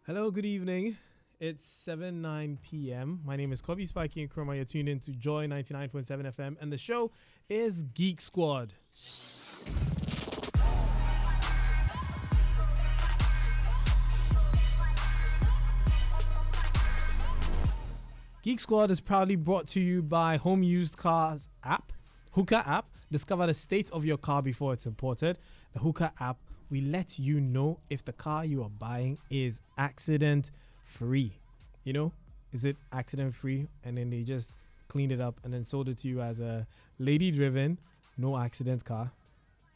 Hello, good evening. It's 7:09 p.m. My name is Kobby Spiky Nkrumah. You're tuned in to Joy 99.7 FM, and the show is Geek Squad. Geek Squad is proudly brought to you by Home Used Cars app, Hookah app. Discover the state of your car before it's imported. The Hookah app, we let you know if the car you are buying is accident free. You know, is it accident free? And then they just cleaned it up and then sold it to you as a lady driven, no accident car.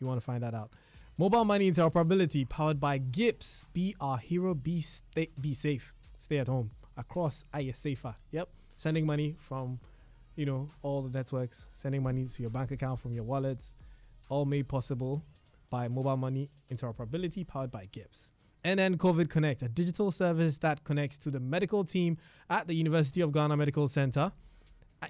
You want to find that out. Mobile money interoperability powered by Gips. Be our hero, be safe. Stay at home. Across safer. Yep. Sending money from, all the networks, sending money to your bank account from your wallets, all made possible by mobile money interoperability powered by Gips. And then COVID Connect, a digital service that connects to the medical team at the University of Ghana Medical Center.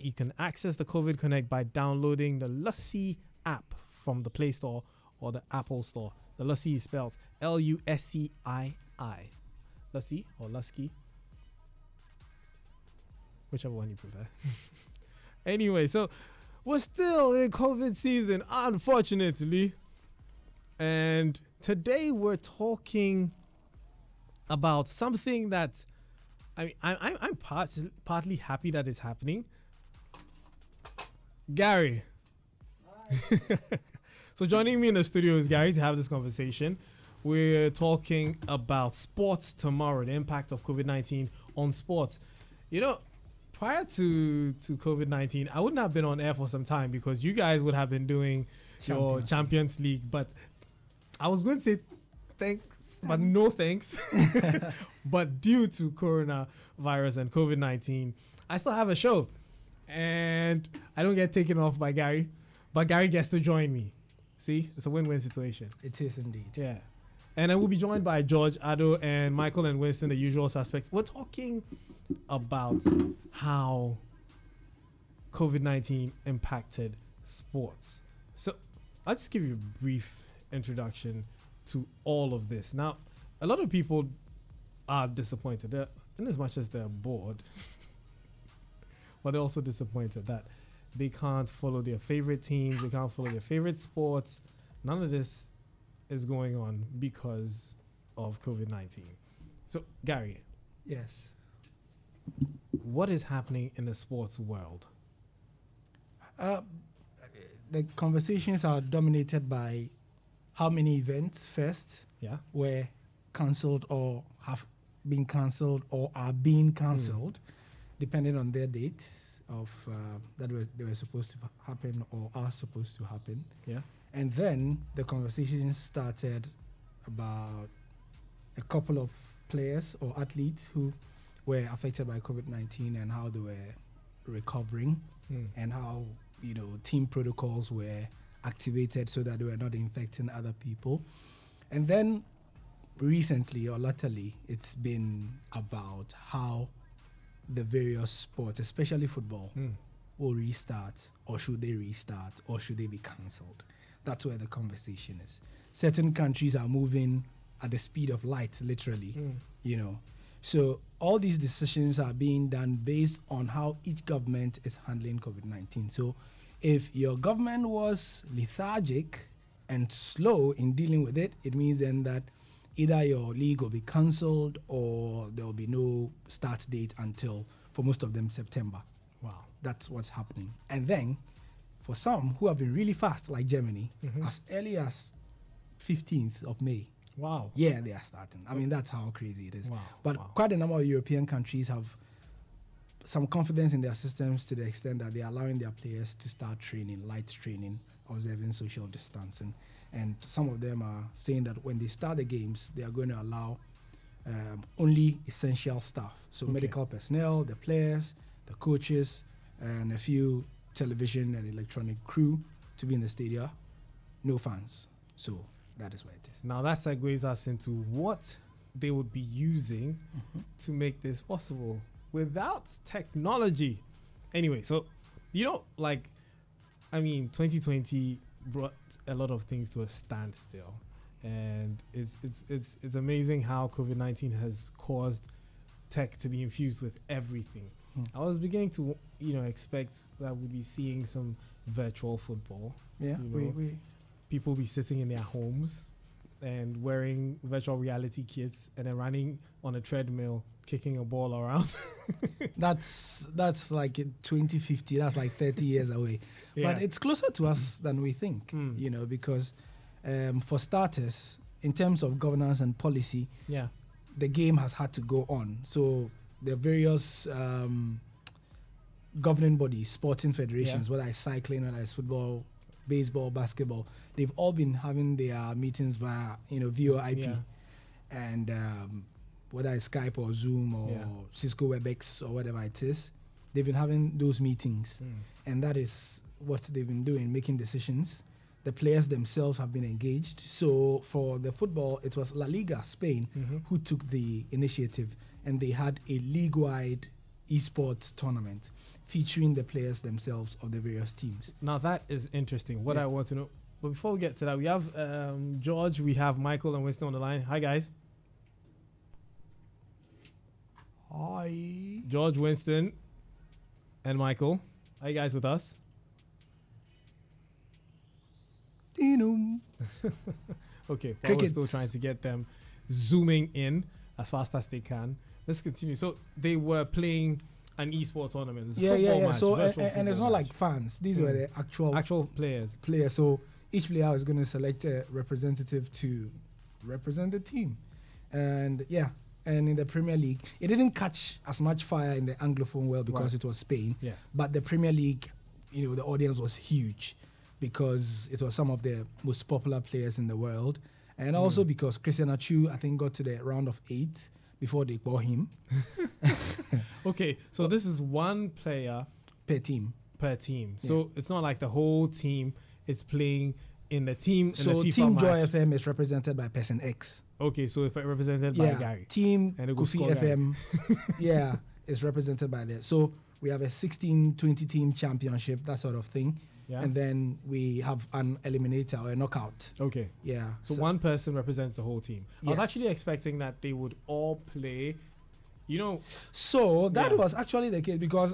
You can access the COVID Connect by downloading the Lussi app from the Play Store or the Apple Store. The Lussi is spelled Luscii. Lussi or Lusky, whichever one you prefer. Anyway, so we're still in COVID season, unfortunately. And today we're talking about something that I'm partly happy that it's happening. Gary. So joining me in the studio is Gary to have this conversation. We're talking about sports tomorrow, the impact of COVID-19 on sports. Prior to COVID-19, I wouldn't have been on air for some time because you guys would have been doing your Champions League. But I was going to say thanks, but no thanks. But due to coronavirus and COVID-19, I still have a show. And I don't get taken off by Gary, but Gary gets to join me. See, it's a win-win situation. It is indeed. Yeah. And I will be joined by George, Ado, and Michael and Winston, the usual suspects. We're talking about how COVID-19 impacted sports. So I'll just give you a brief introduction to all of this. Now, a lot of people are disappointed, in as much as they're bored, but they're also disappointed that they can't follow their favorite teams, they can't follow their favorite sports. None of this is going on because of COVID-19. So, Gary. Yes. What is happening in the sports world? The conversations are dominated by how many events first were cancelled or have been cancelled or are being cancelled, depending on their dates of that they were supposed to happen or are supposed to happen. Yeah. And then the conversation started about a couple of players or athletes who were affected by COVID-19 and how they were recovering and how, team protocols were activated so that they were not infecting other people. And then recently or latterly, it's been about how the various sports, especially football, will restart, or should they restart, or should they be cancelled. That's where the conversation is. Certain countries are moving at the speed of light, literally, So all these decisions are being done based on how each government is handling COVID-19. So if your government was lethargic and slow in dealing with it, it means then that either your league will be cancelled or there will be no start date until, for most of them, September. Wow. That's what's happening. And then, for some who have been really fast, like Germany, as early as 15th of May. Wow. Yeah, they are starting. I mean, that's how crazy it is. Wow. But quite a number of European countries have some confidence in their systems to the extent that they are allowing their players to start training, light training, observing social distancing. And some of them are saying that when they start the games, they are going to allow only essential staff. So medical personnel, the players, the coaches, and a few television and electronic crew to be in the stadium. No fans. So that is where it is. Now that segues us into what they would be using to make this possible without technology. Anyway, so 2020 brought a lot of things to a standstill, and it's amazing how COVID-19 has caused tech to be infused with everything. I was beginning to, expect that we'd be seeing some virtual football. Yeah, we People be sitting in their homes and wearing virtual reality kits and then running on a treadmill, kicking a ball around. that's like in 2050. That's like 30 years away. Yeah. But it's closer to us than we think. Because for starters, in terms of governance and policy, yeah, the game has had to go on. So the various governing bodies, sporting federations, whether it's cycling, whether it's football, baseball, basketball, they've all been having their meetings via VoIP, and whether it's Skype or Zoom or Cisco WebEx or whatever it is, they've been having those meetings, and that is what they've been doing, making decisions. The players themselves have been engaged. So for the football, it was La Liga Spain who took the initiative, and they had a league-wide esports tournament featuring the players themselves of the various teams. Now that is interesting. What I want to know, but before we get to that, we have George, we have Michael and Winston on the line. Hi guys. Hi. George, Winston, and Michael. Are you guys with us? Okay, while we're still trying to get them zooming in as fast as they can. Let's continue. So they were playing an esports tournament. Match, so and it's not like fans. These were the actual players. So each player is going to select a representative to represent the team, and in the Premier League, it didn't catch as much fire in the Anglophone world because it was Spain. Yeah. But the Premier League, the audience was huge because it was some of the most popular players in the world, and also because Christian Achu, I think, got to the round of 8 before they bought him. Okay, so this is one player per team. So it's not like the whole team is playing in the team. In so the FIFA Team match. Joy FM is represented by person X. Okay, so if it represented by Gary. Team Kofi FM, is represented by that. So we have a 16-20 team championship, that sort of thing. Yeah. And then we have an eliminator or a knockout. Okay. Yeah. So one person represents the whole team. I was actually expecting that they would all play, So that was actually the case because,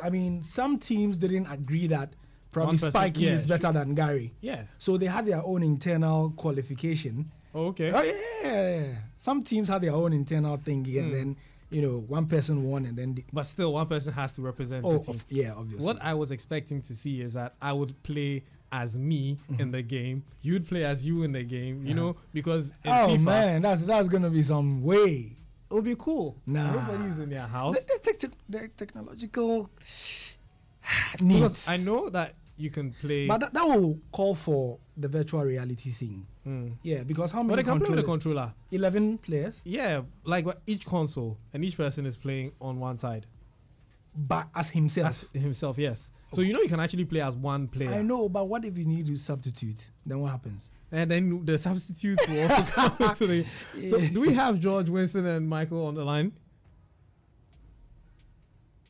some teams didn't agree that probably Spiky is better than Gary. Yeah. So they had their own internal qualification. Okay. Oh, yeah. Some teams had their own internal thingy, and then, one person won, and then... But still, one person has to represent the team. Yeah, obviously. What I was expecting to see is that I would play as me in the game. You'd play as you in the game, because in FIFA... man, that's going to be some way. It would be cool. Nah. Everybody's in their house. The technological needs. Because I know that you can play... But that will call for the virtual reality thing. Yeah, because how many But they can play with a controller. 11 players? Yeah, like each console, and each person is playing on one side. But as himself? As himself, yes. So you can actually play as one player. I know, but what if you need to substitute? Then what happens? And then the substitutes will also come to the... So do we have George, Winston, and Michael on the line?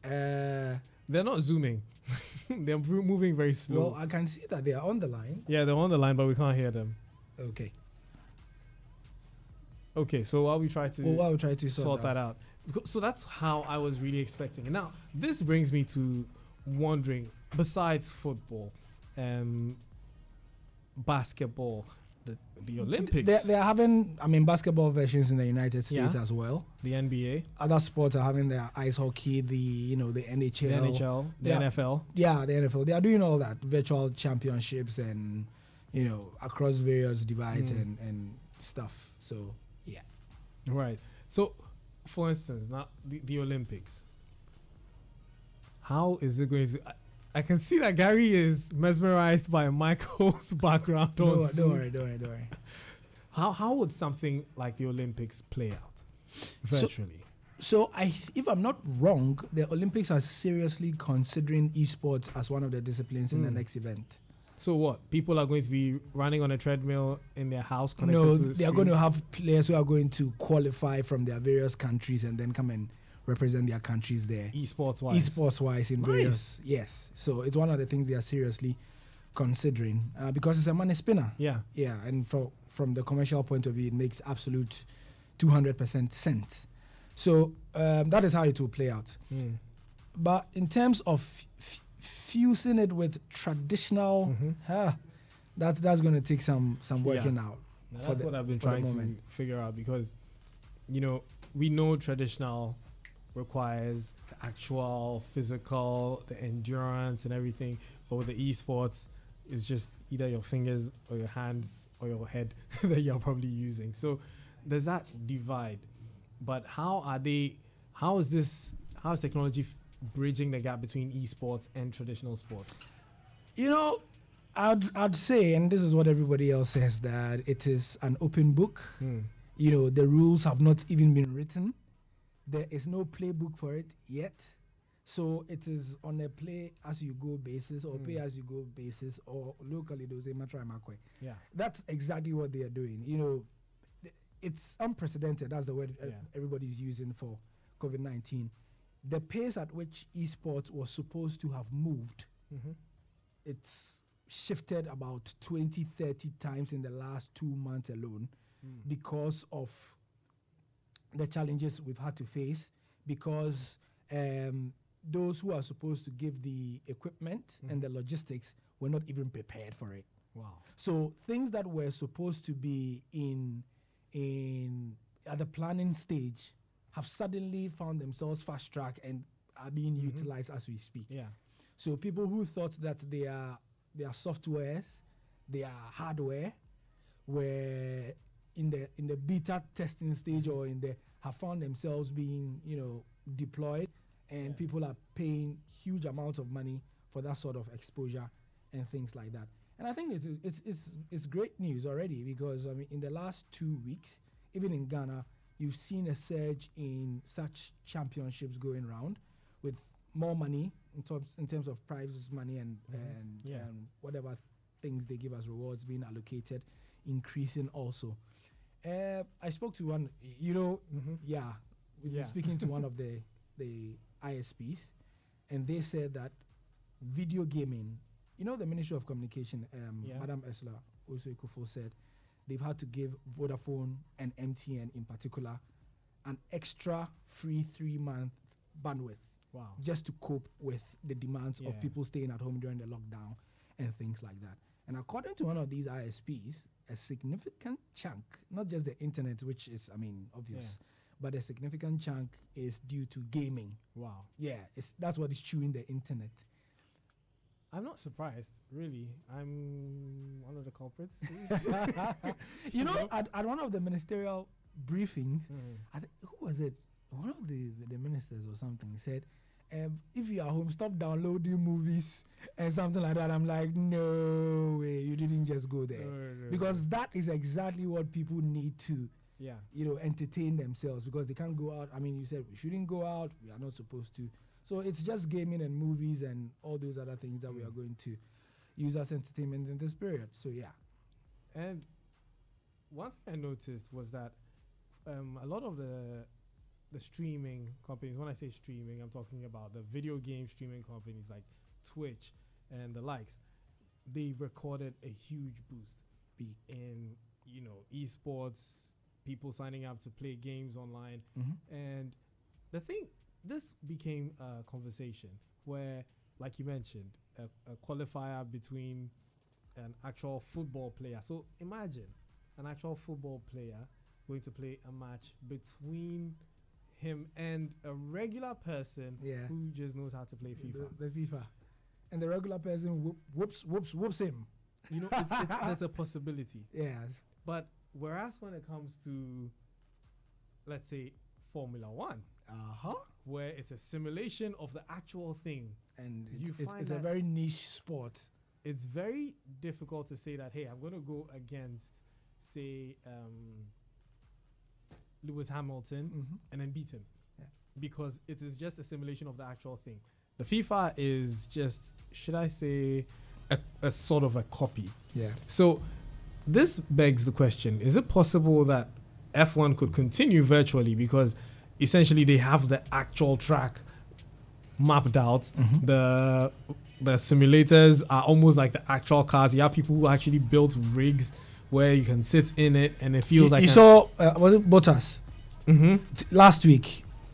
They're not zooming. They're moving very slow. Well, I can see that they are on the line. Yeah, they're on the line, but we can't hear them. Okay, so while we try to sort that out. So that's how I was really expecting it. Now, this brings me to wondering, besides football, basketball, the Olympics. They're having, basketball versions in the United States as well. The NBA. Other sports are having their ice hockey, the NHL. The NFL. Yeah, the NFL. They are doing all that, virtual championships and, across various divides and stuff. So, yeah. Right. So, for instance, now the Olympics. How is it going to... I can see that Gary is mesmerized by Michael's background. Don't worry. How would something like the Olympics play out virtually? So if I'm not wrong, the Olympics are seriously considering esports as one of the disciplines in the next event. So what? People are going to be running on a treadmill in their house? No, they are going to have players who are going to qualify from their various countries and then come and represent their countries there. Esports-wise in various... Yes. So it's one of the things they are seriously considering because it's a money spinner. Yeah. Yeah, and from the commercial point of view, it makes absolute 200% sense. So that is how it will play out. But in terms of fusing it with traditional, that's going to take some working out. Now, that's what I've been trying to figure out, because we know traditional requires the actual physical, the endurance and everything, but with the esports, it's just either your fingers or your hands or your head that you're probably using. So there's that divide. But how is technology bridging the gap between esports and traditional sports? I'd say, and this is what everybody else says, that it is an open book. The rules have not even been written. There is no playbook for it yet. So it is on a play-as-you-go basis, or pay-as-you-go basis, or locally they'll say Matramakwe. Yeah. That's exactly what they are doing. It's unprecedented. That's the word everybody's using for COVID-19. The pace at which esports was supposed to have moved, it's shifted about 20, 30 times in the last 2 months alone because of the challenges we've had to face, because those who are supposed to give the equipment and the logistics were not even prepared for it. Wow. So things that were supposed to be at the planning stage have suddenly found themselves fast-tracked and are being utilized as we speak. Yeah. So people who thought that their softwares, their hardware were in the beta testing stage or have found themselves being deployed, and people are paying huge amounts of money for that sort of exposure and things like that. And I think it's great news already, because in the last 2 weeks, even in Ghana, you've seen a surge in such championships going around, with more money in terms of prizes money and whatever things they give as rewards being allocated, increasing also. I spoke to one, we've been speaking to one of the ISPs, and they said that video gaming, the Ministry of Communication, Madam Ursula Osei-Kufo, said they've had to give Vodafone and MTN in particular an extra free 3-month bandwidth. Wow. Just to cope with the demands of people staying at home during the lockdown and things like that. And according to one of these ISPs, a significant chunk, not just the internet, which is, obvious, but a significant chunk is due to gaming. Wow. Yeah, that's what is chewing the internet. I'm not surprised, really. I'm one of the culprits. At one of the ministerial briefings, who was it? One of the ministers or something said, if you are home, stop downloading movies and something like that. I'm like, no way, you didn't just go there. No. Because that is exactly what people need to, entertain themselves, because they can't go out. You said we shouldn't go out, we are not supposed to. So it's just gaming and movies and all those other things that we are going to use as entertainment in this period. So yeah. And one thing I noticed was that a lot of the streaming companies, when I say streaming, I'm talking about the video game streaming companies like Twitch and the likes, they recorded a huge boost in esports, people signing up to play games online. And the thing, this became a conversation where, like you mentioned, a qualifier between an actual football player. So imagine an actual football player going to play a match between him and a regular person who just knows how to play FIFA. The FIFA. And the regular person whoops him. There's a possibility. Yes. But whereas when it comes to, let's say, Formula 1, where it's a simulation of the actual thing, and it's a very niche sport. It's very difficult to say that, hey, I'm going to go against, say, Lewis Hamilton and then beat him, because it is just a simulation of the actual thing. The FIFA is just, should I say, a sort of a copy. Yeah. So this begs the question: is it possible that F1 could continue virtually, because essentially they have the actual track mapped out? The simulators are almost like the actual cars. You have people who actually built rigs where you can sit in it, and it feels like you saw was it Bottas last week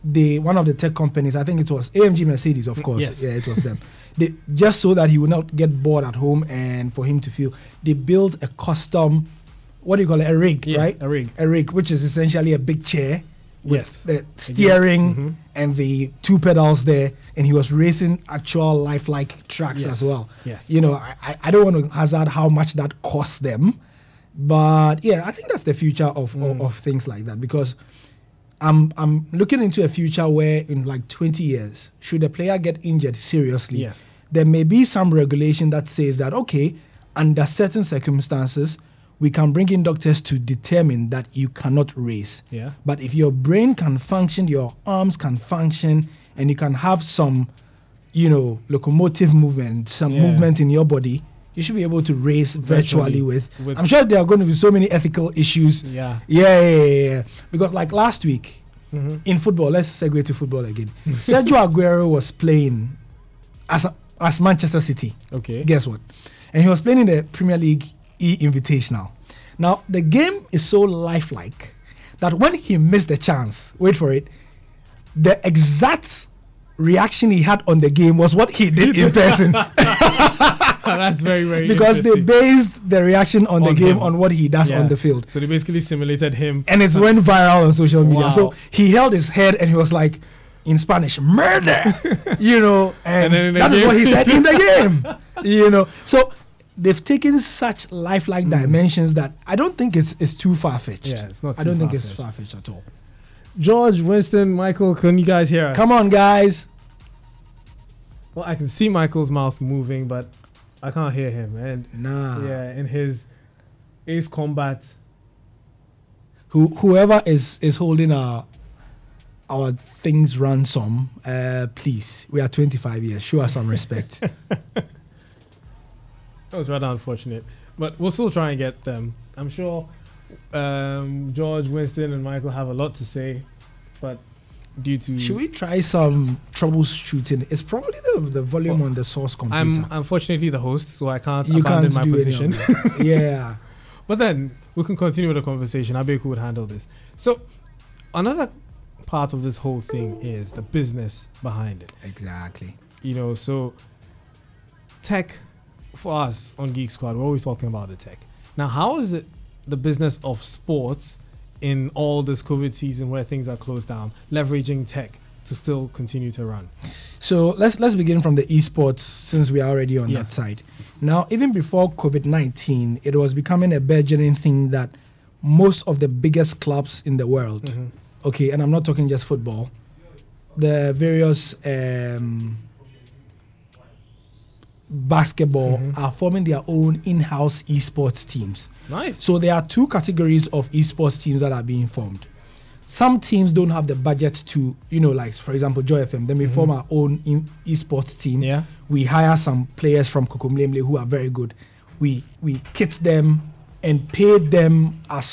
one of the tech companies, I think it was AMG Mercedes, of course. Yes. Yeah, it was them. They, just so that he would not get bored at home and for him to feel, they built a custom, what do you call it, a rig, right? A rig. A rig, which is essentially a big chair with Yes. the steering and the 2 pedals there, and he was racing actual lifelike tracks as well. Yes. You know, I don't want to hazard how much that cost them, but yeah, I think that's the future of things like that, because I'm looking into a future where in like 20 years, should a player get injured seriously, there may be some regulation that says that, okay, under certain circumstances, we can bring in doctors to determine that you cannot race. Yeah. But if your brain can function, your arms can function, and you can have some, you know, locomotive movement, some movement in your body, you should be able to race virtually with. I'm sure there are going to be so many ethical issues. Yeah. Because like last week, in football, let's segue to football again. Sergio Aguero was playing as Manchester City. Okay. Guess what? And he was playing in the Premier League Invitational. Now, the game is so lifelike that when he missed the chance, wait for it, the exact reaction he had on the game was what he did in person. That's very, very because they based the reaction on the game on what he does on the field. So they basically simulated him. And it went viral on social media. So he held his head and he was like, in Spanish, murder! You know, and that is what he said in the game. You know, so they've taken such lifelike dimensions that I don't think it's too far-fetched. Yeah, it's not. I don't think it's far-fetched at all. George, Winston, Michael, can you guys hear us? Come on, guys. Well, I can see Michael's mouth moving, but I can't hear him. And yeah, in his Ace Combat. Whoever is holding our things ransom, please, we are 25 years. Show us some respect. That was rather unfortunate, but we'll still try and get them. I'm sure George, Winston, and Michael have a lot to say, but due to... Should we try some troubleshooting? It's probably the volume on the source computer. I'm unfortunately the host, so I can't abandon my position. Yeah. But then, we can continue with the conversation. Abeku would handle this. So, another part of this whole thing is the business behind it. Exactly. You know, so tech, for us on Geek Squad, we're always talking about the tech. Now, how is it the business of sports in all this COVID season where things are closed down, leveraging tech to still continue to run? So let's begin from the esports, since we are already on that side. Now, even before COVID-19, it was becoming a burgeoning thing that most of the biggest clubs in the world, okay, and I'm not talking just football, the various basketball are forming their own in-house esports teams. Nice. So there are two categories of esports teams that are being formed. Some teams don't have the budget to, you know, like for example, Joy FM. Then we form our own esports team. Yeah. We hire some players from Kokomlemle who are very good. We kit them and pay them as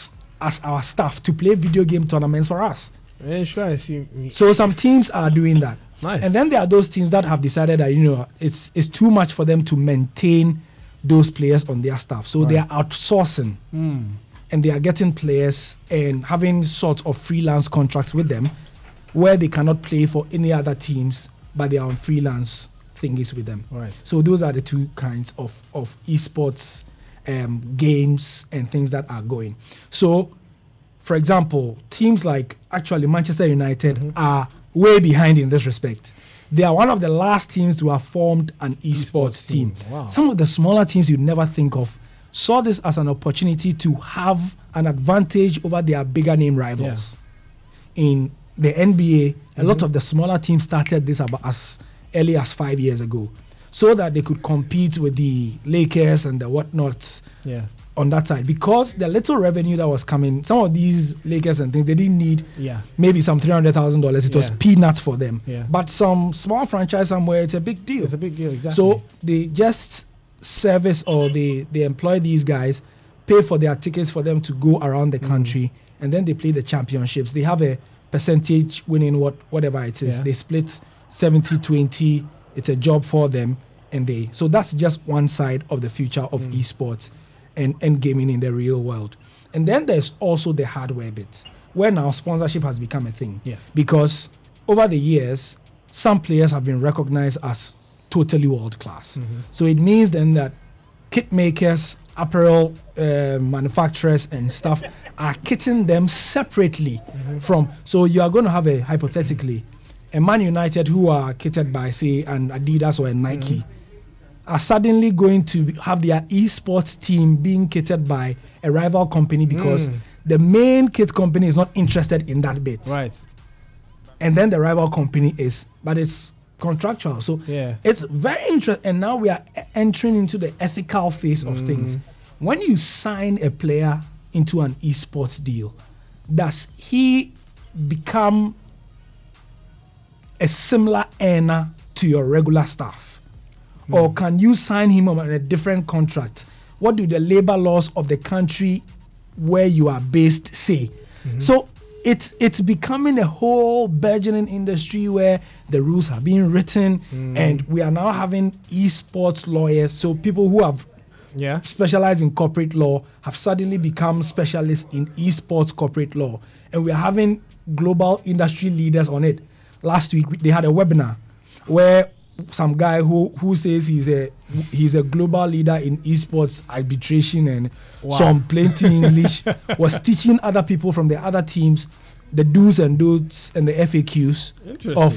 our staff to play video game tournaments for us. Yeah, sure, I see. So some teams are doing that. Nice. And then there are those teams that have decided that, you know, it's too much for them to maintain those players on their staff. So they are outsourcing. And they are getting players and having sort of freelance contracts with them where they cannot play for any other teams, but they are on freelance thingies with them. Right. So those are the two kinds of esports games and things that are going. So, for example, teams like actually Manchester United are way behind in this respect. They are one of the last teams to have formed an esports team. Wow. Some of the smaller teams you'd never think of saw this as an opportunity to have an advantage over their bigger name rivals. In the NBA, a lot of the smaller teams started this about as early as 5 years ago, so that they could compete with the Lakers and the whatnots on that side. Because the little revenue that was coming, some of these Lakers and things, they didn't need maybe some $300,000. It was peanuts for them. But some small franchise somewhere, it's a big deal. It's a big deal, exactly. So they just service or they employ these guys, pay for their tickets for them to go around the country, and then they play the championships. They have a percentage winning whatever it is. They split 70-20. It's a job for them, and so that's just one side of the future of esports and gaming in the real world. And then there's also the hardware bit, where now sponsorship has become a thing. Because over the years, some players have been recognized as totally world class. So it means then that kit makers, apparel manufacturers and stuff are kitting them separately from. So you are going to have hypothetically a Man United who are kitted by say an Adidas or a Nike are suddenly going to have their esports team being kitted by a rival company because the main kit company is not interested in that bit. Right. And then the rival company is, but it's contractual. So it's very interesting. And now we are entering into the ethical phase of things. When you sign a player into an esports deal, does he become a similar earner to your regular staff? Or can you sign him on a different contract? What do the labor laws of the country where you are based say? So it's becoming a whole burgeoning industry where the rules are being written and we are now having esports lawyers. So people who have specialized in corporate law have suddenly become specialists in esports corporate law. And we are having global industry leaders on it. Last week they had a webinar where some guy who says he's a global leader in esports arbitration and some plenty English was teaching other people from the other teams the do's and don'ts and the FAQs of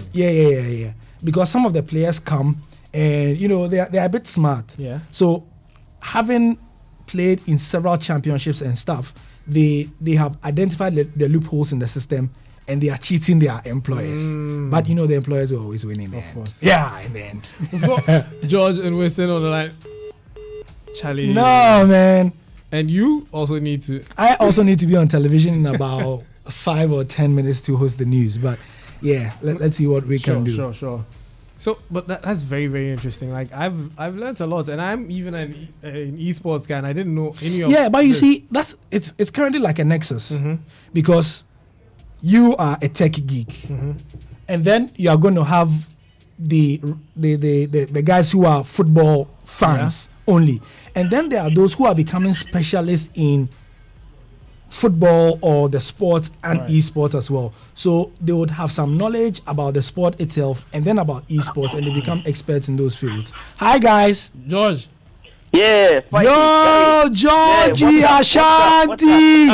because some of the players come and they're a bit smart. So having played in several championships and stuff, they have identified the loopholes in the system. And they are cheating their employers. But the employers are always winning. Of course. Yeah, in the end. George and Winston on the line. Charlie. No, man. And you also need to... I also need to be on television in about 5 or 10 minutes to host the news. But yeah, let's see what we can do. Sure. So, but that's very, very interesting. Like, I've learned a lot. And I'm even an esports guy and I didn't know any of Yeah, but you see, it's currently like a nexus. Because... you are a tech geek, and then you are going to have the guys who are football fans only, and then there are those who are becoming specialists in football or the sport and esports as well. So they would have some knowledge about the sport itself and then about esports, and they become experts in those fields. Hi guys, George. Yeah, yo, Georgie, Ashanti.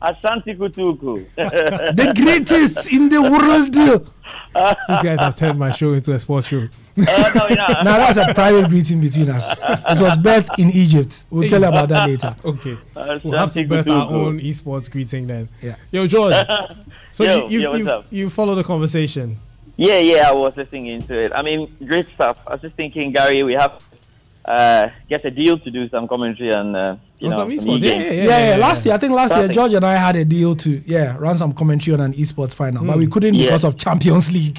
Ashanti Kutuku. The greatest in the world. You guys have turned my show into a sports show. Now that's a private greeting between us. It was birthed in Egypt. We'll tell you about that later. Okay. We'll have to birth our own esports greeting then. Yeah. Yo, George. So what's up? You follow the conversation. Yeah, I was listening into it. I mean, great stuff. I was just thinking, Gary, we have get a deal to do some commentary on some e-games. Yeah. Last year, George and I had a deal to run some commentary on an esports final, but we couldn't because of Champions League.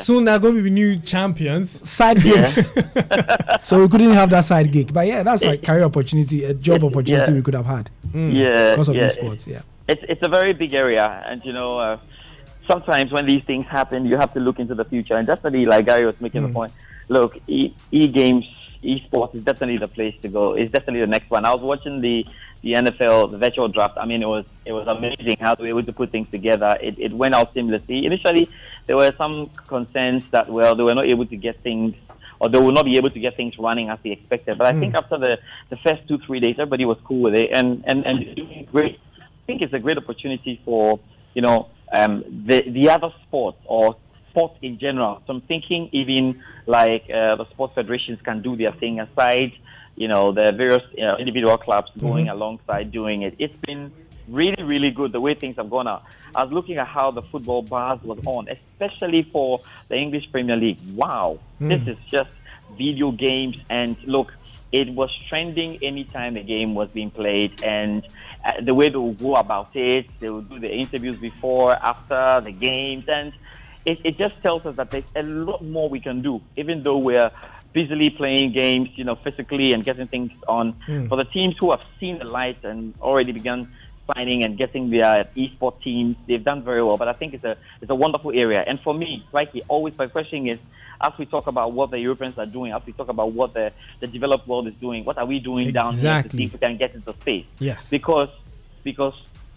Soon there are going to be new champions. Side gig. So we couldn't have that side gig. But that's like career opportunity, a job opportunity we could have had. Because of esports. It's a very big area, and sometimes when these things happen, you have to look into the future. And definitely, like Gary was making the point. Look, e-games, esports is definitely the place to go. It's definitely the next one. I was watching the NFL, the virtual draft. I mean, it was amazing how they were able to put things together. It went out seamlessly. Initially, there were some concerns that, they were not able to get things, or they will not be able to get things running as they expected. But I think after the first 2-3 days, everybody was cool with it and doing great. I think it's a great opportunity for, the other sports or sports in general. So I'm thinking even like the sports federations can do their thing aside, the various individual clubs going alongside doing it. It's been really, really good the way things have gone out. I was looking at how the football buzz was on, especially for the English Premier League. Wow, this is just video games, and look, it was trending anytime the game was being played, and the way they will go about it, they will do the interviews before, after the games, and it just tells us that there's a lot more we can do, even though we're busily playing games, physically and getting things on. For the teams who have seen the light and already begun signing and getting their esports teams, they've done very well. But I think it's a wonderful area. And for me, always my question is, as we talk about what the Europeans are doing, as we talk about what the developed world is doing, what are we doing down here to see if we can get into space? Yes. Because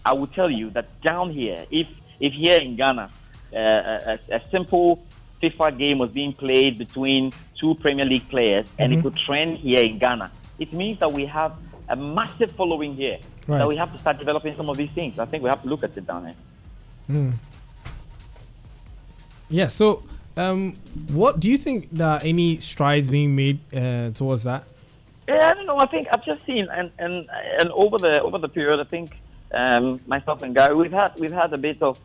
I will tell you that down here, if if here in Ghana, a simple FIFA game was being played between two Premier League players and it could trend here in Ghana, it means that we have a massive following here. Right. So we have to start developing some of these things. I think we have to look at it down here. Yeah, so what do you think there are any strides being made towards that? Yeah, I don't know. I think I've just seen and over the period, I think myself and Gary, we've had a bit of.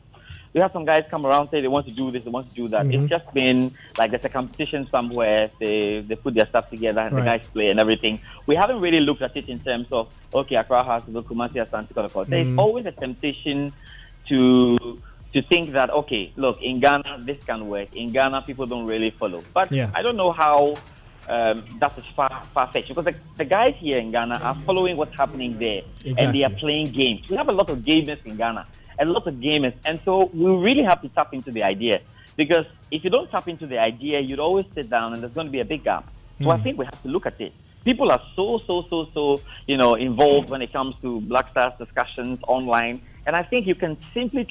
We have some guys come around say they want to do this, they want to do that. It's just been like there's a competition somewhere. They put their stuff together and the guys play and everything. We haven't really looked at it in terms of okay, Accra has the Kumasi Asante Kotoko. There's always a temptation to think that okay, look, in Ghana this can work. In Ghana people don't really follow. But I don't know how that is far-fetched because the guys here in Ghana are following what's happening there and they are playing games. We have a lot of gamers in Ghana. A lot of gamers, and so we really have to tap into the idea because if you don't tap into the idea, you'd always sit down and there's going to be a big gap. So I think we have to look at it. People are so involved when it comes to Black Stars discussions online, and I think you can simply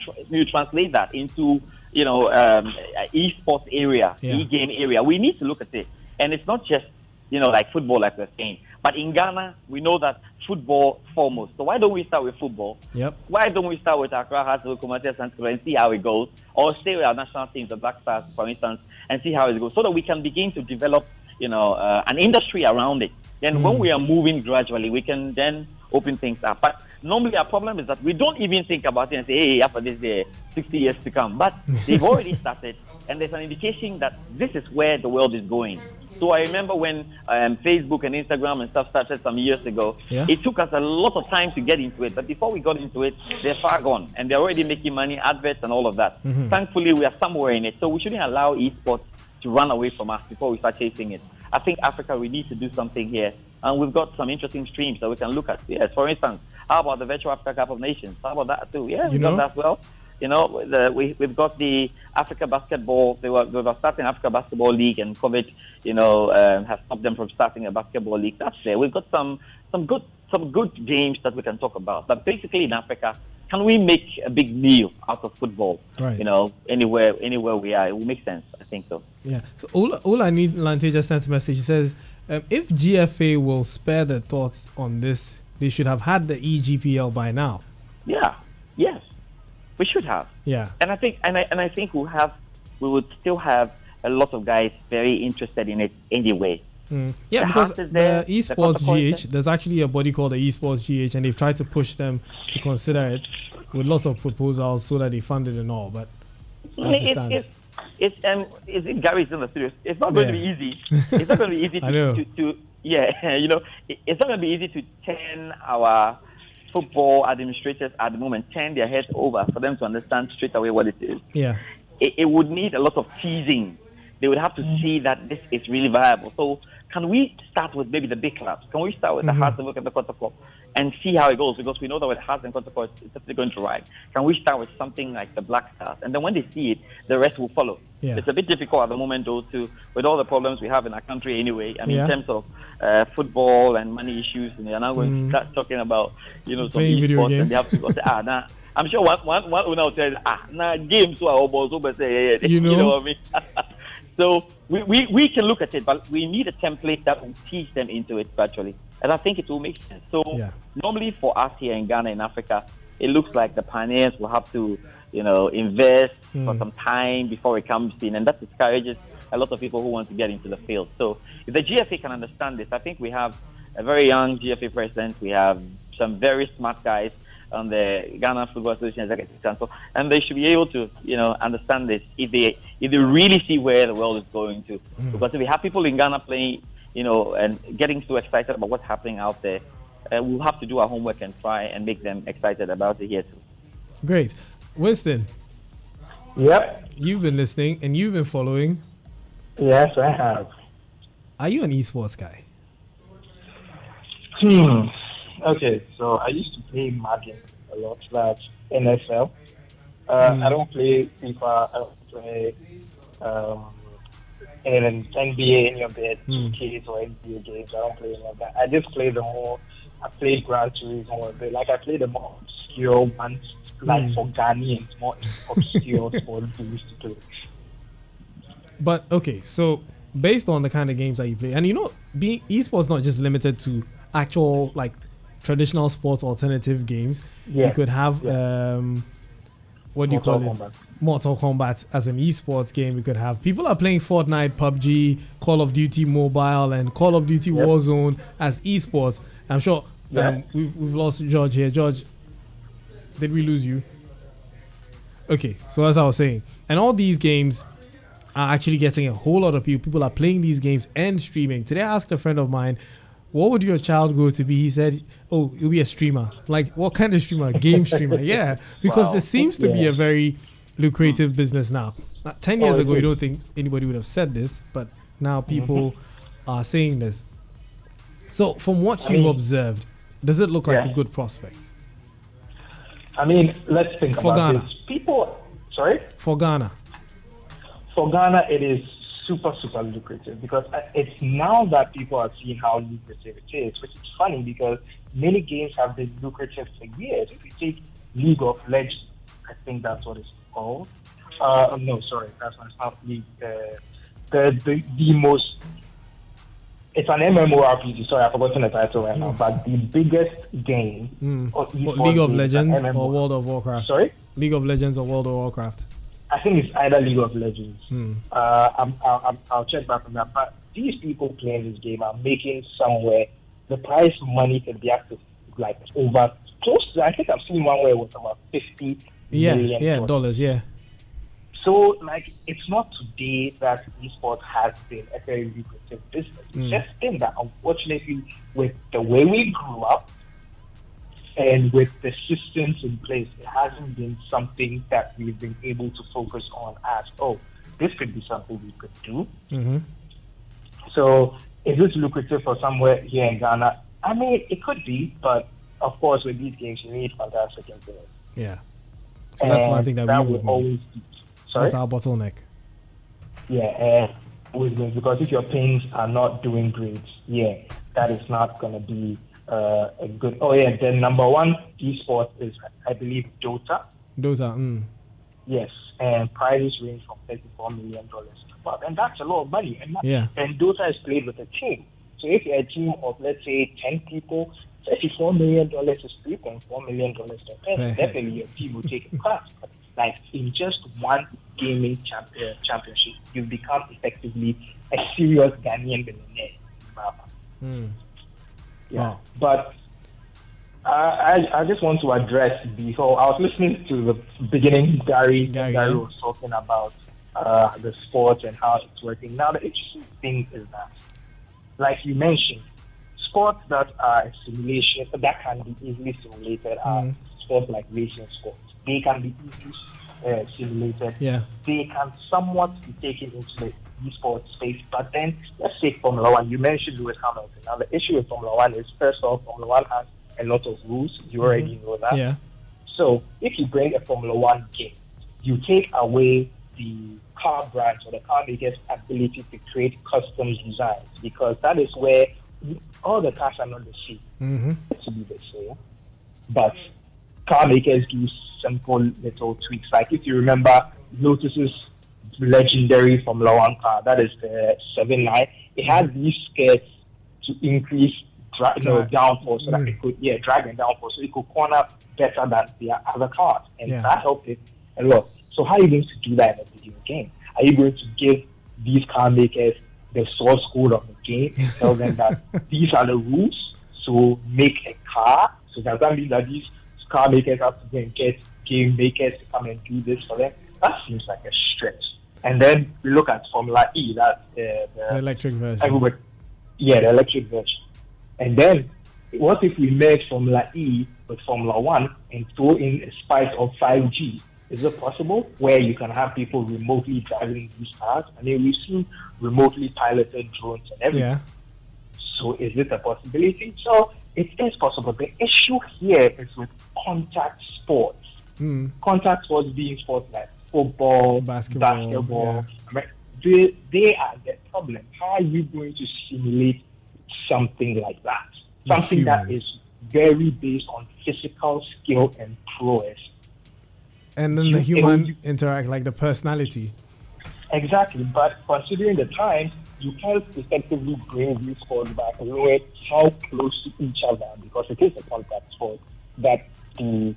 translate that into esports area, e-game area. We need to look at it, and it's not just like football, like we're saying. But in Ghana, we know that football foremost. So why don't we start with football? Yep. Why don't we start with Accra Hearts, Kumasi Asante and see how it goes? Or stay with our national teams, the Black Stars, for instance, and see how it goes, so that we can begin to develop, an industry around it. Then when we are moving gradually, we can then open things up. But normally our problem is that we don't even think about it and say, hey, after this, there 60 years to come. But they've already started, and there's an indication that this is where the world is going. So I remember when Facebook and Instagram and stuff started some years ago, it took us a lot of time to get into it. But before we got into it, they're far gone. And they're already making money, adverts and all of that. Thankfully, we are somewhere in it. So we shouldn't allow esports to run away from us before we start chasing it. I think Africa, we need to do something here. And we've got some interesting streams that we can look at. Yes, for instance, how about the Virtual Africa Cup of Nations? How about that too? Yeah, we got that as well. We've got the Africa Basketball. They were starting Africa Basketball League, and COVID, has stopped them from starting a basketball league. That's there. We've got some good games that we can talk about. But basically, in Africa, can we make a big deal out of football? Right. Anywhere we are, it will make sense. I think so. Yeah. So all I need, Lante just sent a message. He says, if GFA will spare their thoughts on this, they should have had the EGPL by now. Yeah. Yes. We should have. Yeah. And I think we would still have a lot of guys very interested in it anyway. Yeah, because the esports GH, there's actually a body called the esports GH, and they've tried to push them to consider it with lots of proposals so that they fund it and all. But it's Gary's in the studio. It's not going to be easy. It's not going to be easy to it's not going to be easy to turn our football administrators at the moment turn their heads over for them to understand straight away what it is. Yeah, it would need a lot of teasing. They would have to see that this is really viable. So can we start with maybe the big clubs? Can we start with the Hearts and look at the Kotoko and see how it goes? Because we know that with Hearts and Kotoko, it's definitely going to ride. Can we start with something like the Black Stars? And then when they see it, the rest will follow. Yeah. It's a bit difficult at the moment, though, with all the problems we have in our country anyway. I mean, in terms of football and money issues, and they're now going to start talking about, some esports, and they have to go say, nah. I'm sure one will now tell games who are almost over say, you know what I mean? So we can look at it, but we need a template that will teach them into it virtually. And I think it will make sense. So normally for us here in Ghana, in Africa, it looks like the pioneers will have to, invest for some time before it comes in. And that discourages a lot of people who want to get into the field. So if the GFA can understand this, I think we have a very young GFA president. We have some very smart guys on the Ghana Football Association Executive Council, and they should be able to, understand this if they really see where the world is going to. Because if we have people in Ghana playing, and getting so excited about what's happening out there, we'll have to do our homework and try and make them excited about it here too. Great. Winston. Yep. You've been listening and you've been following. Yes, I have. Are you an esports guy? Okay, so I used to play Madden a lot, like NFL. I don't play FIFA, I don't play NBA, any of the 2Ks or NBA games. I don't play any of that. I just play I played Gran Turismo, I play the more obscure ones like for Ghanaians, more obscure sport we used to do. But okay, so based on the kind of games that you play, and being esports not just limited to actual like traditional sports alternative games. Yeah. You could have what do you call it? Mortal Kombat as an esports game. We could have people are playing Fortnite, PUBG, Call of Duty Mobile, and Call of Duty Warzone as esports. I'm sure we've lost George here. George, did we lose you? Okay, so as I was saying, and all these games are actually getting a whole lot of people. People are playing these games and streaming. Today I asked a friend of mine, what would your child go to be? He said, oh, you'll be a streamer. Like, what kind of streamer? Game streamer. Yeah, because there seems to be a very lucrative business now. 10 years ago, you don't think anybody would have said this, but now people are saying this. So, from what you've observed, does it look like a good prospect? I mean, let's think about this. People, sorry? For Ghana. For Ghana, it is super, super lucrative because it's now that people are seeing how lucrative it is, which is funny because many games have been lucrative for years. If you take League of Legends, I think that's what it's called. No, sorry, that's not League. The most, it's an MMORPG. Sorry, I've forgotten the title right now. But the biggest game of League of Legends or World of Warcraft. Sorry, League of Legends or World of Warcraft. I think it's either League of Legends. I'll check back on that. But these people playing this game are making somewhere the prize money can be up to like over close to, I think I've seen one where it was about $50 million. Dollars, So like it's not today that esports has been a very lucrative business. It's just been that unfortunately with the way we grew up and with the systems in place, it hasn't been something that we've been able to focus on as, this could be something we could do. So is this lucrative for somewhere here in Ghana? I mean, it could be, but of course with these games, you need fantastic internet. Yeah. So that's one thing that we would always be. Sorry? That's our bottleneck. Yeah, because if your pings are not doing great, that is not going to be a good. Then number one esports is, I believe, Dota. Yes, and prizes range from $34 million above, and that's a lot of money. And Dota is played with a team. So if you're a team of let's say 10 people, $34 million is $3.4 million per person. Definitely, your team will take a class. But like in just one gaming championship, you become effectively a serious Ghanaian billionaire. Wow. But I just want to address before I was listening to the beginning. Gary was talking about the sports and how it's working. Now the interesting thing is that, like you mentioned, sports that are simulation that can be easily simulated are sports like racing sports. They can be easily simulated. They can somewhat be taken into the esports space. But then let's take Formula One. You mentioned Lewis Hamilton. Now the issue with Formula One is, first off, Formula One has a lot of rules. You already know that. So if you bring a Formula One game, you take away the car brands or the car makers' ability to create custom designs, because that is where all the cars are not the same. To be the same, but car makers do simple little tweaks. Like if you remember Lotus's legendary Formula One car, that is the 79. It has these skirts to increase downforce, so that it could drag and downforce, so it could corner better than the other cars, and that helped it a lot. So how are you going to do that in a video game? Are you going to give these car makers the source code of the game and tell them that these are the rules, so make a car? So does that mean that these car makers have to go and get game makers to come and do this for them? That seems like a stretch. And then we look at Formula E, that's the electric version. The electric version. And then what if we merge Formula E with Formula One and throw in a spice of 5G? Is it possible where you can have people remotely driving these cars? I mean, we've seen remotely piloted drones and everything. So is it a possibility? So it is possible. The issue here is with contact sports. Contact sports being sports like football, basketball. I mean, they are the problem. How are you going to simulate something like that? Something that is very based on physical skill and prowess. And then the human interact, like the personality. Exactly, but considering the time, you can't effectively bring these sports back knowing how close to each other, because it is a contact sport, that the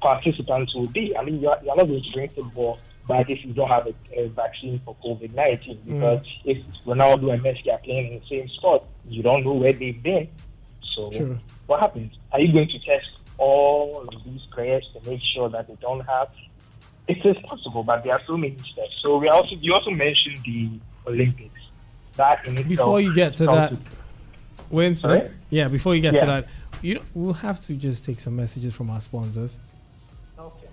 participants will be. I mean, you're not going to bring football back if you don't have a vaccine for COVID-19, because if Ronaldo and Messi are playing in the same sport, you don't know where they've been. So what happens? Are you going to test all of these players to make sure that they don't have? It is possible, but there are so many steps. So you also mentioned the Olympics. That in itself. Before you get to that, sorry? Yeah, before you get to that, we'll have to just take some messages from our sponsors. Okay.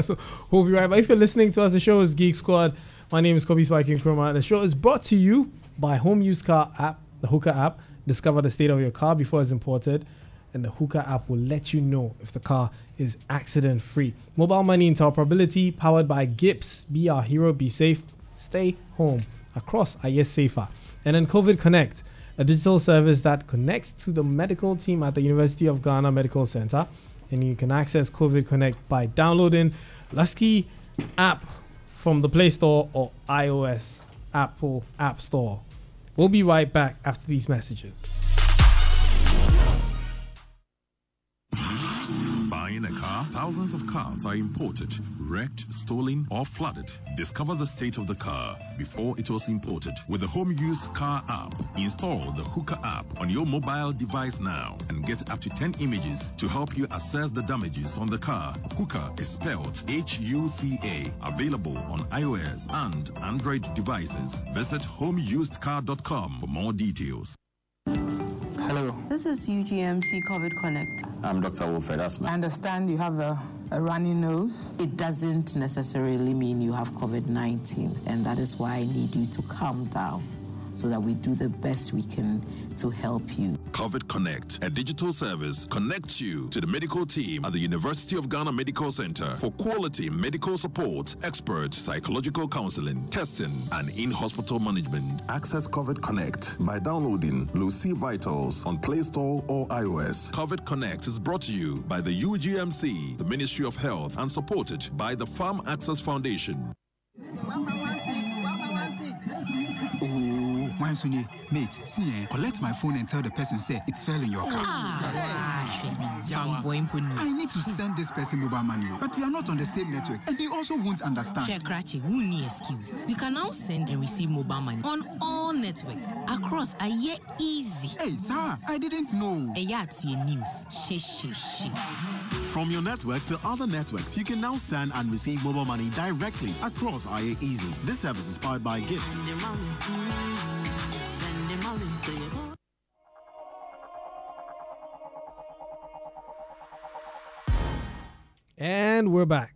So we'll be right back. If you're listening to us, the show is Geek Squad. My name is Kobby Spiky Nkrumah. The show is brought to you by Home Used Car app, the Hookah app. Discover the state of your car before it's imported, and the Hookah app will let you know if the car is accident free. Mobile money interoperability powered by Gips. Be our hero, be safe, stay home. Across IS Safer. And then COVID Connect, a digital service that connects to the medical team at the University of Ghana Medical Center. And you can access COVID Connect by downloading Lusky app from the Play Store or iOS Apple App Store. We'll be right back after these messages. Buying a car, thousands of cars are imported, wrecked, stolen, or flooded. Discover the state of the car before it was imported with the Home Used Car app. Install the Hookah app on your mobile device now and get up to 10 images to help you assess the damages on the car. Hookah is spelled H-U-C-A. Available on iOS and Android devices. Visit homeusedcar.com for more details. Hello. This is UGMC COVID Connect. I'm Dr. Wilfred Asma. I understand you have a runny nose. It doesn't necessarily mean you have COVID-19, and that is why I need you to calm down so that we do the best we can to help you. COVID Connect, a digital service, connects you to the medical team at the University of Ghana Medical Center for quality medical support, expert psychological counseling, testing, and in-hospital management. Access COVID Connect by downloading Lucy Vitals on Play Store or iOS. COVID Connect is brought to you by the UGMC, the Ministry of Health, and supported by the Farm Access Foundation. Mate, see, collect my phone and tell the person say it fell in your car. I need to send this person mobile money, but we are not on the same network, and they also won't understand. We can now send and receive mobile money on all networks across a year easy. Hey, sir, I didn't know. News. From your network to other networks, you can now send and receive mobile money directly across IA Easy. This service is powered by Gift. And we're back.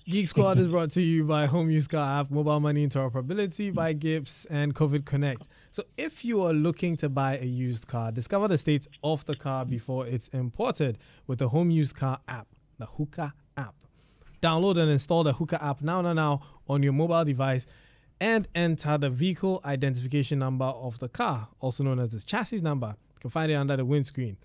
Geek Squad is brought to you by Home Used Car app, mobile money interoperability by Gips, and COVID Connect. So if you are looking to buy a used car, discover the state of the car before it's imported with the Home Used Car app, the Hookah app. Download and install the Hookah app now on your mobile device and enter the vehicle identification number of the car, also known as the chassis number. You can find it under the windscreen.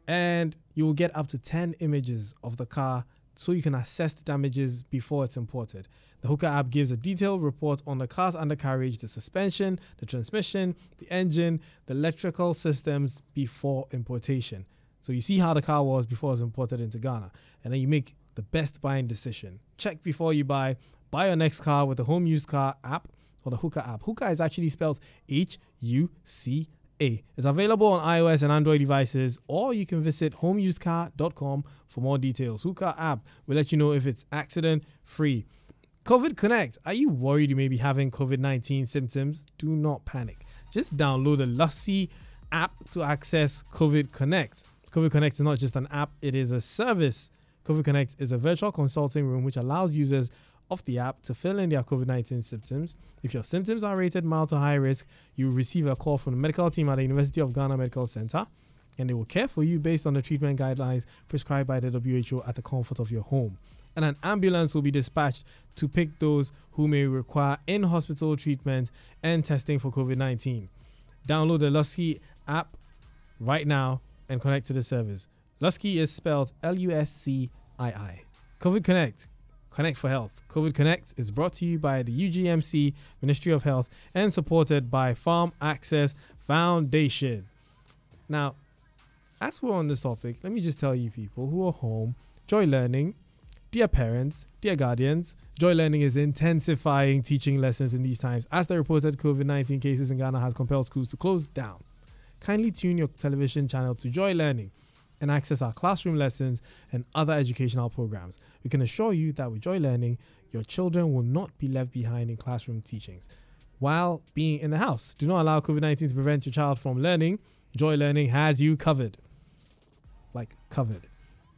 And you will get up to 10 images of the car so you can assess the damages before it's imported. The Hookah app gives a detailed report on the car's undercarriage, the suspension, the transmission, the engine, the electrical systems before importation. So you see how the car was before it was imported into Ghana. And then you make the best buying decision. Check before you buy. Buy your next car with the Home Used Car app or the Hookah app. Hookah is actually spelled H-U-C-A. It's available on iOS and Android devices, or you can visit homeusedcar.com for more details. Hookah app will let you know if it's accident-free. COVID Connect. Are you worried you may be having COVID-19 symptoms? Do not panic. Just download the Lusky app to access COVID Connect. COVID Connect is not just an app, it is a service. COVID Connect is a virtual consulting room which allows users of the app to fill in their COVID-19 symptoms. If your symptoms are rated mild to high risk, you will receive a call from the medical team at the University of Ghana Medical Center, and they will care for you based on the treatment guidelines prescribed by the WHO at the comfort of your home. And an ambulance will be dispatched to pick those who may require in-hospital treatment and testing for COVID-19. Download the Lusky app right now and connect to the service. Lusky is spelled Luscii. COVID Connect. Connect for Health. COVID Connect is brought to you by the UGMC, Ministry of Health, and supported by Farm Access Foundation. Now, as we're on this topic, let me just tell you people who are home, Joy Learning, dear parents, dear guardians, Joy Learning is intensifying teaching lessons in these times as the reported COVID-19 cases in Ghana has compelled schools to close down. Kindly tune your television channel to Joy Learning and access our classroom lessons and other educational programs. We can assure you that with Joy Learning, your children will not be left behind in classroom teachings while being in the house. Do not allow COVID-19 to prevent your child from learning. Joy Learning has you covered. Like covered.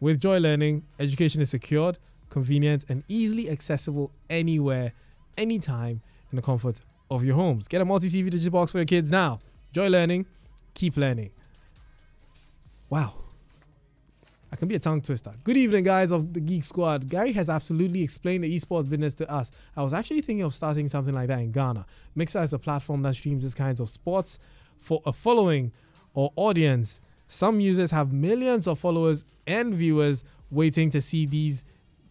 With Joy Learning, education is secured, convenient, and easily accessible anywhere, anytime, in the comfort of your homes. Get a multi-TV digital box for your kids now. Joy Learning, keep learning. Wow. I can be a tongue twister. Good evening, guys of the Geek Squad. Gary has absolutely explained the esports business to us. I was actually thinking of starting something like that in Ghana. Mixer is a platform that streams these kinds of sports for a following or audience. Some users have millions of followers and viewers waiting to see these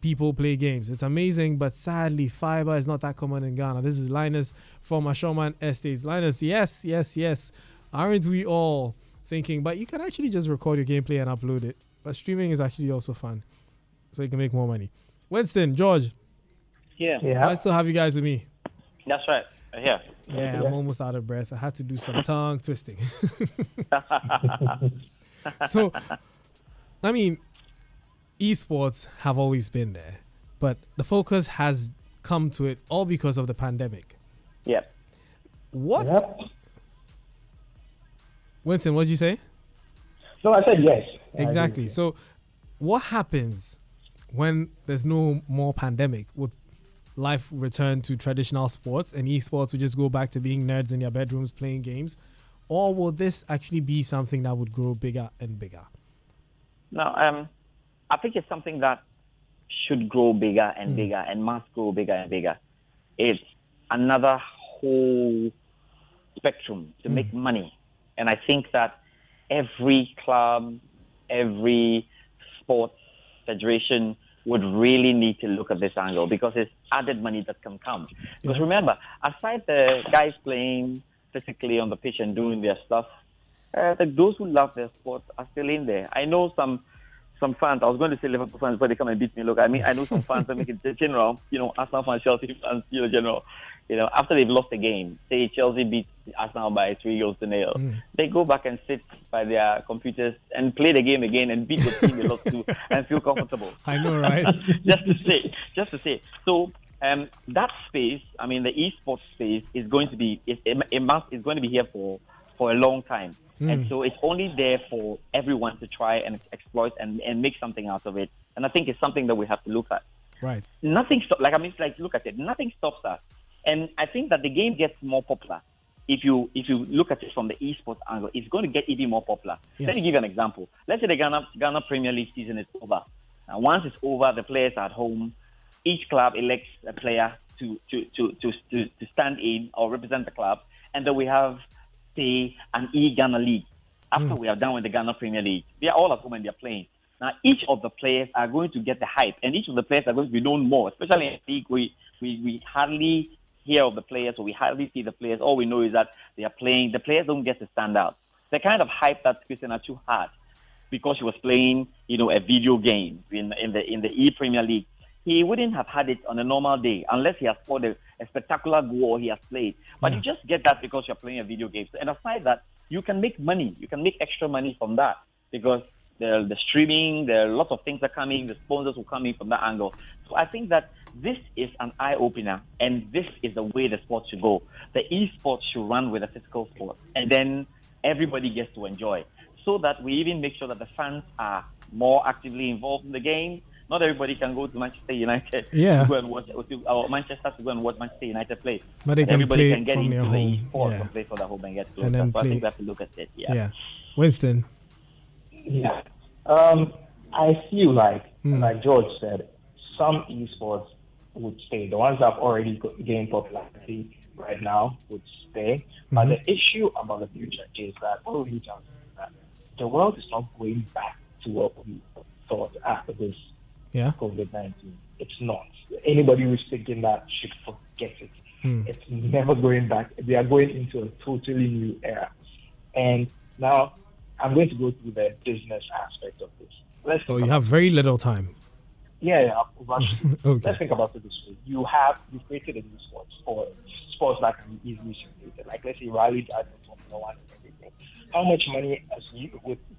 people play games. It's amazing, but sadly, fiber is not that common in Ghana. This is Linus from Ashoman Estates. Linus, yes. Aren't we all thinking? But you can actually just record your gameplay and upload it. But streaming is actually also fun, so you can make more money. Winston, George. Yeah. I still have you guys with me. That's right. Yeah. Yeah, I'm almost out of breath. I had to do some tongue twisting. So, I mean, esports have always been there, but the focus has come to it all because of the pandemic. Yep. What? Yep. Winston, what did you say? No, I said yes. Exactly. So, what happens when there's no more pandemic? Would life return to traditional sports and esports would just go back to being nerds in their bedrooms playing games? Or will this actually be something that would grow bigger and bigger? No, I think it's something that should grow bigger and bigger and must grow bigger and bigger. It's another whole spectrum to make money. And I think that every club, every sports federation would really need to look at this angle because it's added money that can come. Because remember, aside the guys playing physically on the pitch and doing their stuff, those who love their sports are still in there. I know some fans, I was going to say Liverpool fans, but they come and beat me. Look, I know some fans that make it general, Arsenal fans, Chelsea fans, general. After they've lost a game, say Chelsea beat Arsenal by 3-0, they go back and sit by their computers and play the game again and beat the team they lost to and feel comfortable. I know, right? Just to say. So that space, I mean, the esports space is going to be is going to be here for a long time. And so it's only there for everyone to try and exploit and make something out of it. And I think it's something that we have to look at. Right. Nothing look at it. Nothing stops us. And I think that the game gets more popular. If you look at it from the esports angle, it's going to get even more popular. Yeah. Let me give you an example. Let's say the Ghana Premier League season is over. Now, once it's over, the players are at home. Each club elects a player to stand in or represent the club. And then we have, say, an Ghana League. After we are done with the Ghana Premier League, they are all at home and they're playing. Now, each of the players are going to get the hype, and each of the players are going to be known more. Especially in the league, we hardly hear of the players, or we hardly see the players. All we know is that they are playing. The players don't get to stand out. The kind of hype that Christian Atsu had because he was playing, a video game in the E-Premier League, he wouldn't have had it on a normal day unless he has scored a spectacular goal or he has played. But you just get that because you're playing a video game. And aside that, you can make money. You can make extra money from that because the streaming, there are lots of things that are coming, the sponsors will come in from that angle. So I think that this is an eye-opener, and this is the way the sport should go. The esports should run with a physical sport, and then everybody gets to enjoy, so that we even make sure that the fans are more actively involved in the game. Not everybody can go to Manchester United to go and watch, or Manchester to go and watch Manchester United play. But everybody can get into the esports and play for the home and get closer. So I think we have to look at it. Yeah. Winston. Yeah. I feel like George said, some esports would stay. The ones that have already gained popularity right now would stay. But the issue about the future is that the world is not going back to what we thought after this COVID-19. It's not. Anybody who's thinking that should forget it. It's never going back. They are going into a totally new era. And now I'm going to go through the business aspect of this. So you have very little time. Yeah, okay. Let's think about it this way. You've created a new sport, or sports that can be easily simulated. Like, let's say rally driving, Formula 1 and everything. How much money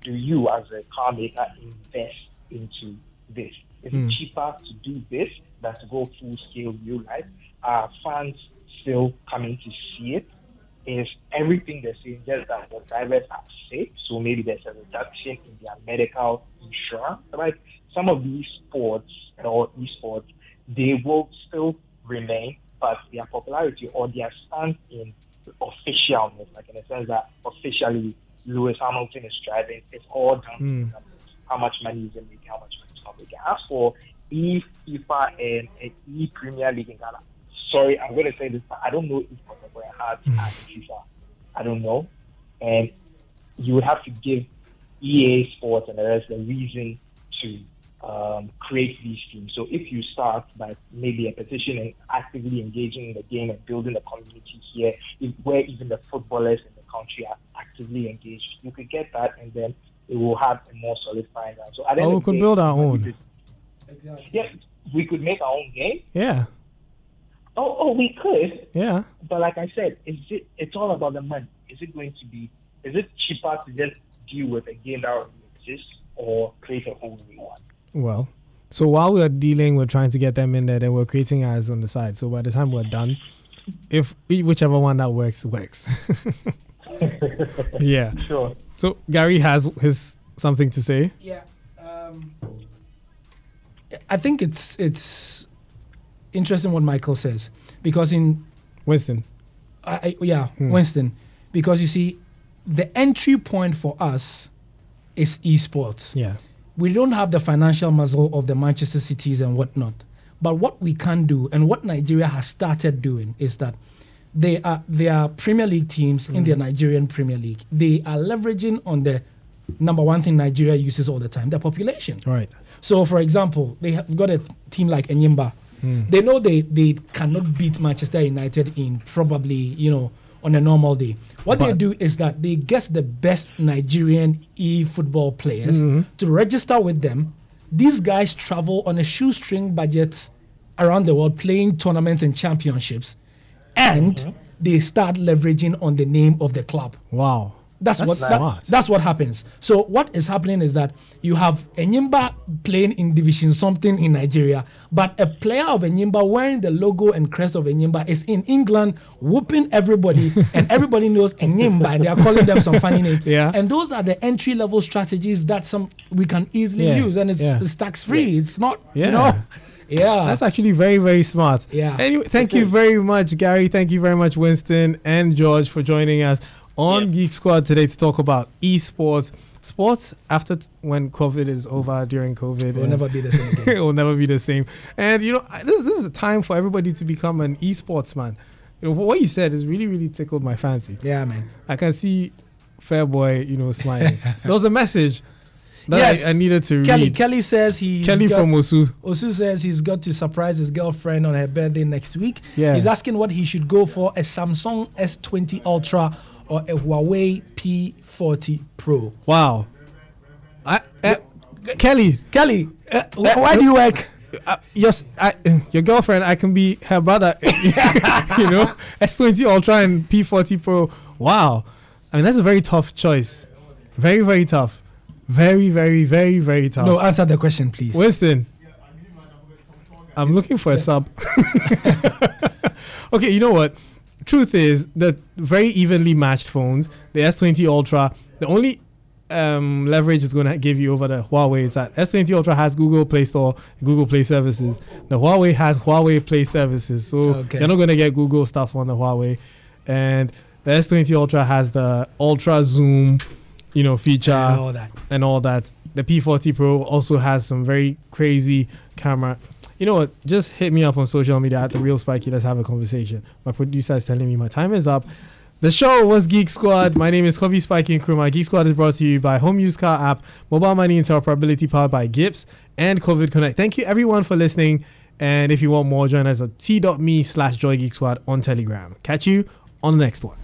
do you as a car maker invest into this? Is it cheaper to do this than to go full scale real life? Are fans still coming to see it? Is everything they're saying just that the drivers are sick, so maybe there's a reduction in their medical insurance? Right? Some of these sports or esports, they will still remain, but their popularity or their stance in officialness, like in the sense that officially Lewis Hamilton is driving, it's all down to how much money is it making, how much money is not making. As for FIFA and Premier League in Ghana, sorry, I'm going to say this, but I don't know if Protocol has FIFA. I don't know. And you would have to give EA Sports and the rest a reason to create these teams. So if you start by maybe a petition and actively engaging in the game and building a community here, where even the footballers in the country are actively engaged, you could get that, and then it will have a more solid finance. So we could build our own. Yes, we could make our own game. Yeah. Oh, we could. Yeah. But like I said, it's all about the money. Is it cheaper to just deal with a game that already exists or create a whole new one? Well, so while we're dealing, we're trying to get them in there, then we're creating ours on the side. So by the time we're done, whichever one that works. Yeah. Sure. So Gary has something to say. Yeah. I think it's interesting what Michael says, because in Winston. Winston, because you see, the entry point for us is esports. Yeah. We don't have the financial muscle of the Manchester Cities and whatnot, but what we can do and what Nigeria has started doing is that they are Premier League teams in the Nigerian Premier League. They are leveraging on the number one thing Nigeria uses all the time, the population. Right. So, for example, they have got a team like Enyimba. They know they cannot beat Manchester United in probably, on a normal day. What they do is that they get the best Nigerian e-football players to register with them. These guys travel on a shoestring budget around the world playing tournaments and championships, and they start leveraging on the name of the club. Wow. That's what happens. So what is happening is that you have Enyimba playing in Division something in Nigeria, but a player of Enyimba wearing the logo and crest of Enyimba is in England whooping everybody, and everybody knows Enyimba, and they are calling them some funny names. Yeah. And those are the entry-level strategies that we can easily use, and it's tax-free. It's not, Yeah. That's actually very, very smart. Yeah. Anyway, thank you very much, Gary. Thank you very much, Winston and George, for joining us on Geek Squad today to talk about esports. Sports after when COVID is over, during COVID. It will never be the same. It will never be the same. And, this is a time for everybody to become an esports man. What you said has really, really tickled my fancy. Yeah, man. I can see Fairboy, smiling. There was a message that I needed to read. Kelly says Kelly from Osu. Osu says he's got to surprise his girlfriend on her birthday next week. Yeah. He's asking what he should go for, a Samsung S20 Ultra or a Huawei P40 Pro. Wow. Kelly, why do you work? Your girlfriend, I can be her brother. S20 Ultra and P40 Pro. Wow. I mean, that's a very tough choice. Very, very tough. Very, very, very, very tough. No, answer the question, please. Winston, I'm looking for a sub. Okay, you know what? Truth is that very evenly matched phones, the S20 Ultra, the only leverage it's going to give you over the Huawei is that S20 Ultra has Google Play Store, Google Play services. The Huawei has Huawei Play services, so you're not going to get Google stuff on the Huawei. And the S20 Ultra has the Ultra Zoom, feature and all that. The P40 Pro also has some very crazy camera. You know what? Just hit me up on social media at The Real Spiky. Let's have a conversation. My producer is telling me my time is up. The show was Geek Squad. My name is Kobby Spiky Nkrumah. Geek Squad is brought to you by Home Use Car App, Mobile Money Interoperability powered by Gibbs, and COVID Connect. Thank you everyone for listening. And if you want more, join us at t.me/JoyGeekSquad on Telegram. Catch you on the next one.